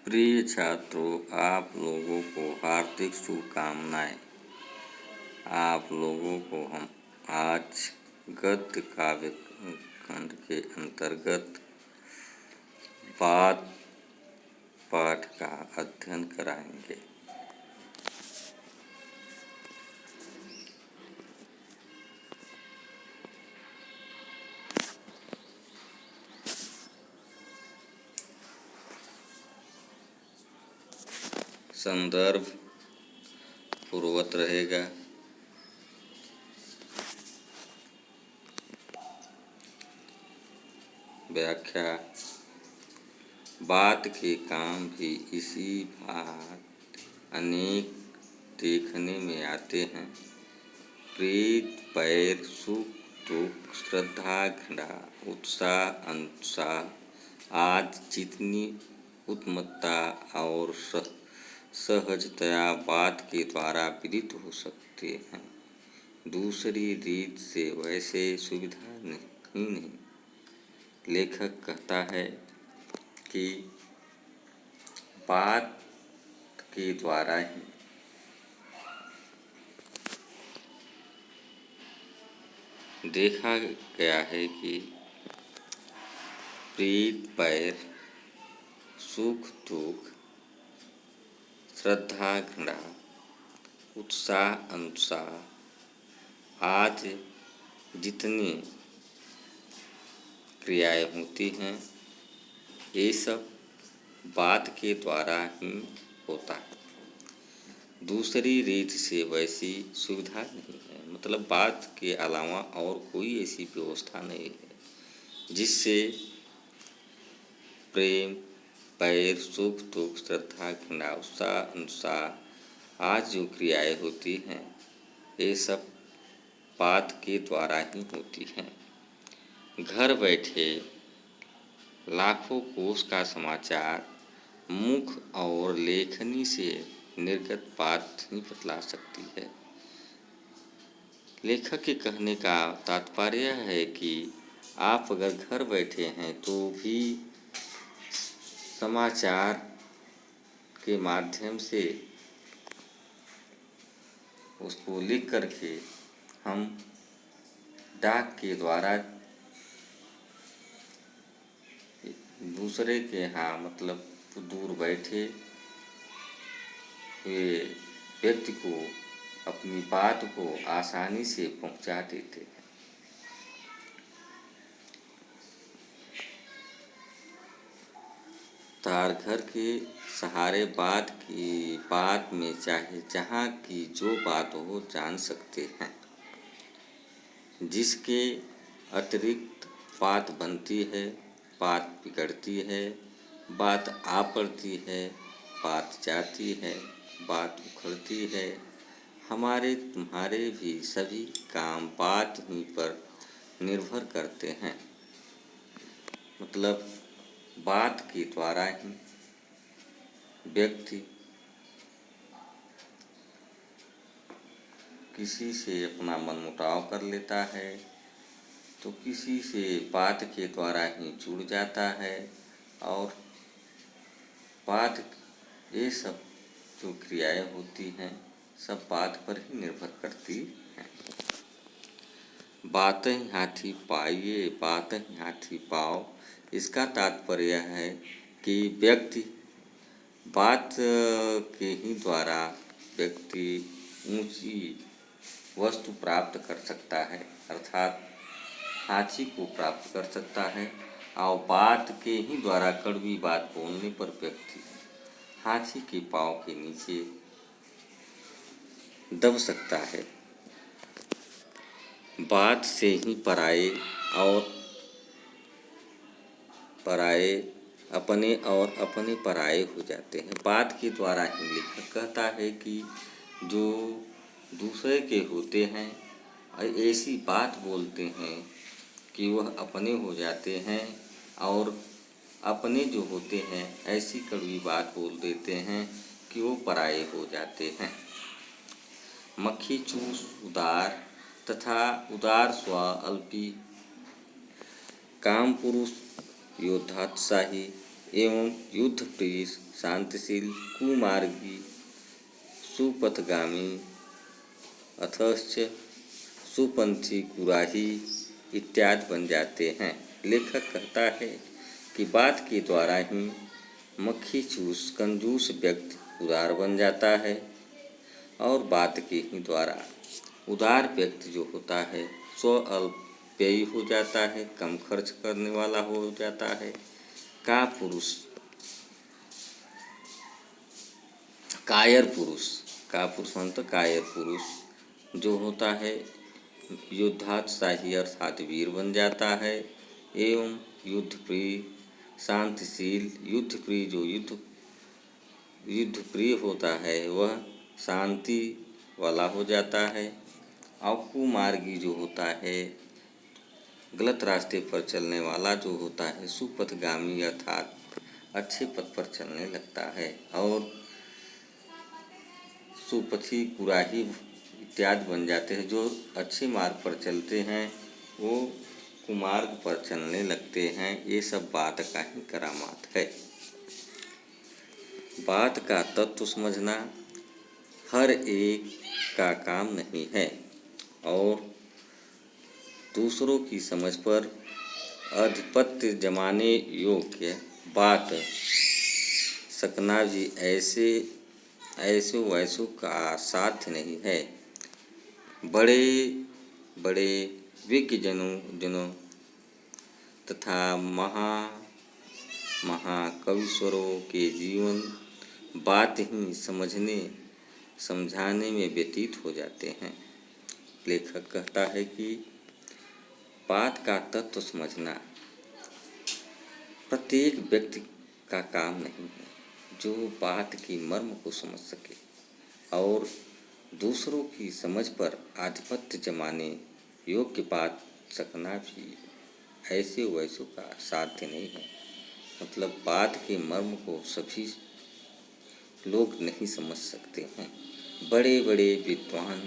प्रिय छात्रों, आप लोगों को हार्दिक शुभकामनाएं। आप लोगों को हम आज गद्य काव्य खंड के अंतर्गत बात पाठ का अध्ययन कराएंगे। संदर्भ पूर्ववत रहेगा। व्याख्या। बात के काम भी इसी भांति अनेक देखने में आते हैं। प्रीत, पैर, सुख, दुख, श्रद्धा, घृणा, उत्साह, अनुत्साह आज जितनी उत्तमता और सहजतया बात के द्वारा विदित हो सकते हैं, दूसरी रीत से वैसे सुविधा नहीं। लेखक कहता है कि बात के द्वारा ही देखा गया है कि प्रीत, पैर, सुख, दुख, श्रद्धा, घृणा, उत्साह, अनुत्साह आज जितनी क्रियाएं होती हैं, ये सब बात के द्वारा ही होता है। दूसरी रीत से वैसी सुविधा नहीं है, मतलब बात के अलावा और कोई ऐसी व्यवस्था नहीं है जिससे प्रेम, पैर, सुख, दुख, श्रद्धा, घृणा, उत्साह, अनुत्साह आज जो क्रियाएं होती हैं, ये सब बात के द्वारा ही होती हैं। घर बैठे लाखों कोश का समाचार मुख और लेखनी से निर्गत बात नहीं बतला सकती है। लेखक के कहने का तात्पर्य है कि आप अगर घर बैठे हैं तो भी समाचार के माध्यम से उसको लिख करके हम डाक के द्वारा दूसरे के यहाँ, मतलब दूर बैठे हुए व्यक्ति को अपनी बात को आसानी से पहुँचा देते हैं। तार घर के सहारे बात में चाहे जहाँ की जो बात हो जान सकते हैं। जिसके अतिरिक्त बात बनती है, बात बिगड़ती है, बात आ पड़ती है, बात जाती है, बात उखड़ती है। हमारे तुम्हारे भी सभी काम बात ही पर निर्भर करते हैं। मतलब बात के द्वारा ही व्यक्ति किसी से अपना मनमुटाव कर लेता है, तो किसी से बात के द्वारा ही जुड़ जाता है, और बात ये सब जो क्रियाएं होती हैं सब बात पर ही निर्भर करती हैं। बातें हाथी पाइए, बातें हाथी पाओ। इसका तात्पर्य है कि व्यक्ति बात के ही द्वारा व्यक्ति ऊंची वस्तु प्राप्त कर सकता है, अर्थात हाथी को प्राप्त कर सकता है। और बात के ही द्वारा कड़वी बात बोलने पर व्यक्ति हाथी के पांव के नीचे दब सकता है। बात से ही पराये अपने और अपने पराये हो जाते हैं। बात के द्वारा ही लेखक कहता है कि जो दूसरे के होते हैं ऐसी बात बोलते हैं कि वह अपने हो जाते हैं, और अपने जो होते हैं ऐसी कड़वी बात बोल देते हैं कि वो पराये हो जाते हैं। मक्खी चूस उदार तथा उदार स्व अल्पी, काम पुरुष योद्धात्साही, एवं युद्ध प्रिय शांतिशील कुमार्गी सुपथगामी अथश्च सुपंथी कुराही इत्यादि बन जाते हैं। लेखक कहता है कि बात के द्वारा ही मक्खी चूस कंजूस व्यक्ति उदार बन जाता है और बात के ही द्वारा उदार व्यक्ति जो होता है स्व अल्पव्ययी हो जाता है, कम खर्च करने वाला हो जाता है। का पुरुष कायर पुरुष मतलब कायर पुरुष जो होता है योद्धात्साही अर्थात वीर बन जाता है। एवं युद्ध प्रिय शांतिशील युद्ध प्रिय जो युद्ध प्रिय होता है वह शांति वाला हो जाता है। और कुमार्गी जो होता है गलत रास्ते पर चलने वाला जो होता है सुपथगामी अर्थात अच्छे पथ पर चलने लगता है। और सुपथी कुराही इत्यादि बन जाते हैं। जो अच्छे मार्ग पर चलते हैं वो कुमार्ग पर चलने लगते हैं। ये सब बात का ही करामात है। बात का तत्व समझना हर एक का काम नहीं है और दूसरों की समझ पर आधिपत्य जमाने योग्य बात सकना भी ऐसे वैसों का साध्य नहीं है। बड़े बड़े विज्ञ जनों तथा महाकविश्वरों के जीवन बात ही समझने समझाने में व्यतीत हो जाते हैं। लेखक कहता है कि बात का तत्व समझना प्रत्येक व्यक्ति का काम नहीं है जो बात की मर्म को समझ सके और दूसरों की समझ पर आधिपत्य जमाने योग्य बात सकना भी ऐसे वैसों का साध्य नहीं है। मतलब बात के मर्म को सभी लोग नहीं समझ सकते हैं। बड़े बड़े विद्वान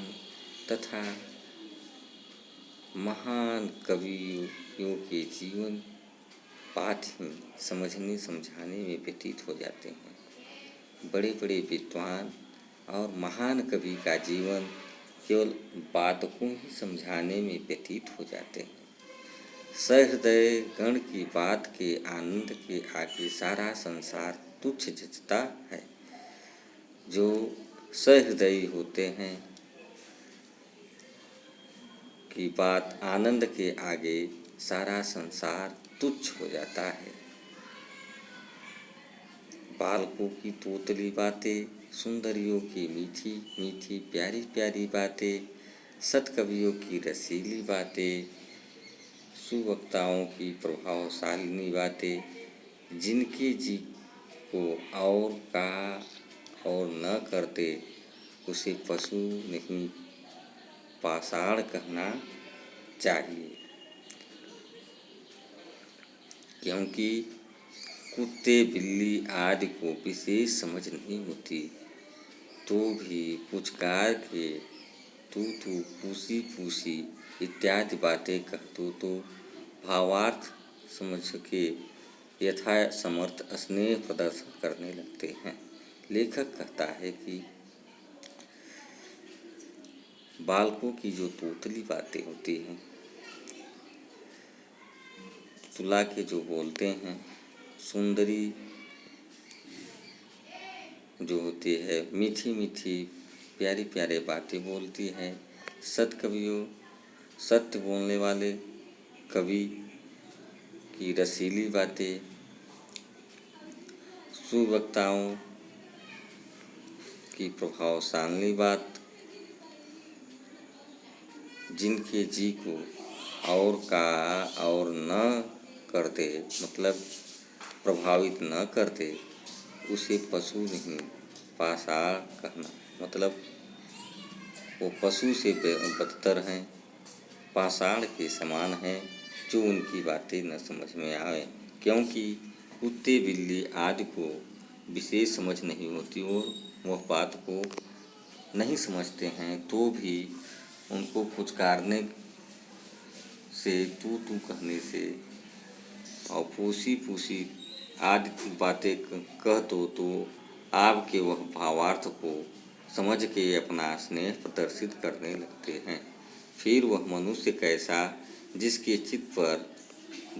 तथा महान कवियों के जीवन बात ही समझने समझाने में व्यतीत हो जाते हैं। बड़े बड़े विद्वान और महान कवि का जीवन केवल बात को ही समझाने में व्यतीत हो जाते हैं। सहृदय गण की बात के आनंद के आगे सारा संसार तुच्छ जचता है। जो सहृदयी होते हैं की बात आनंद के आगे सारा संसार तुच्छ हो जाता है। बालकों की तोतली बातें, सुंदरियों की मीठी मीठी प्यारी प्यारी बातें, सत्कवियों की रसीली बातें, सुवक्ताओं की प्रभावशालिनी बातें, जिनके जी को और कहा और न करते उसे पशु नहीं पाषाण कहना चाहिए। क्योंकि कुत्ते बिल्ली आदि को विशेष समझ नहीं होती तो भी पुचकार के तू तू पूसी पूसी इत्यादि बातें कह दो तो भावार्थ समझ के यथा समर्थ स्नेह प्रदर्शन करने लगते हैं। लेखक कहता है कि बालकों की जो तोतली बातें होती हैं, सुला के जो बोलते हैं, सुंदरी जो होती है मीठी मीठी प्यारी प्यारे बातें बोलती है, सत्कवियों सत्य बोलने वाले कवि की रसीली बातें, सुवक्ताओं की प्रभावशाली बात, जिनके जी को और का और न करते मतलब प्रभावित न करते उसे पशु नहीं पाषाण कहना। मतलब वो पशु से बदतर हैं, पाषाण के समान हैं जो उनकी बातें न समझ में आए। क्योंकि कुत्ते बिल्ली आदि को विशेष समझ नहीं होती और वह बात को नहीं समझते हैं तो भी उनको पुचकारने से तू तू कहने से और पूसी पूसी आदि बातें कह दो तो आपके वह भावार्थ को समझ के अपना स्नेह प्रदर्शित करने लगते हैं। फिर वह मनुष्य कैसा जिसके चित्त पर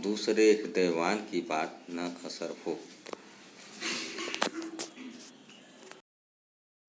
दूसरे हृदयवान की बात न असर हो।